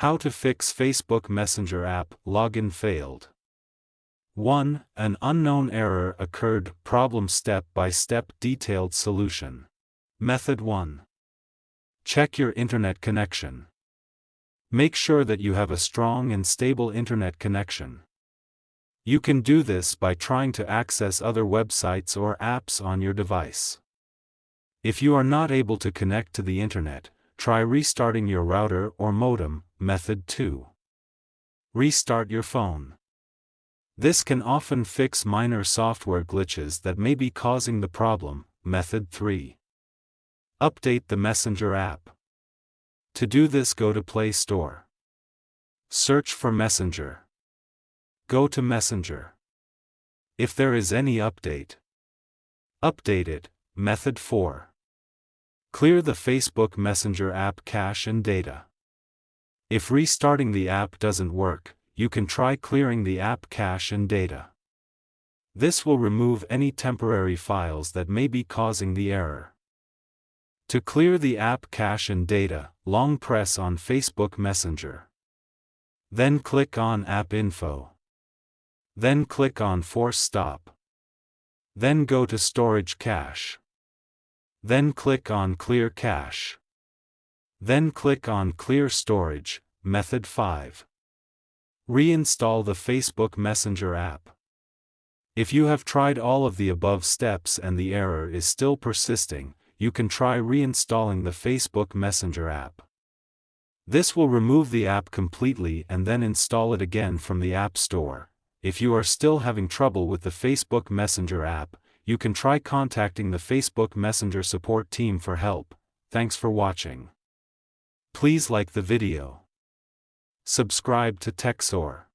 How to fix Facebook Messenger app login failed. 1. An unknown error occurred. Problem step-by-step detailed solution. Method 1. Check your internet connection. Make sure that you have a strong and stable internet connection. You can do this by trying to access other websites or apps on your device. If you are not able to connect to the internet, try restarting your router or modem. Method 2. Restart your phone. This can often fix minor software glitches that may be causing the problem. Method 3. Update the Messenger app. To do this, go to Play Store. Search for Messenger. Go to Messenger. If there is any update, update it. Method 4. Clear the Facebook Messenger app cache and data. If restarting the app doesn't work, you can try clearing the app cache and data. This will remove any temporary files that may be causing the error. To clear the app cache and data, long press on Facebook Messenger. Then click on App Info. Then click on Force Stop. Then go to Storage Cache. Then click on Clear Cache. Then click on Clear Storage. Method 5. Reinstall the Facebook Messenger app. If you have tried all of the above steps and the error is still persisting, you can try reinstalling the Facebook Messenger app. This will remove the app completely and then install it again from the App Store. If you are still having trouble with the Facebook Messenger app, you can try contacting the Facebook Messenger support team for help. Thanks for watching. Please like the video. Subscribe to TechSoar.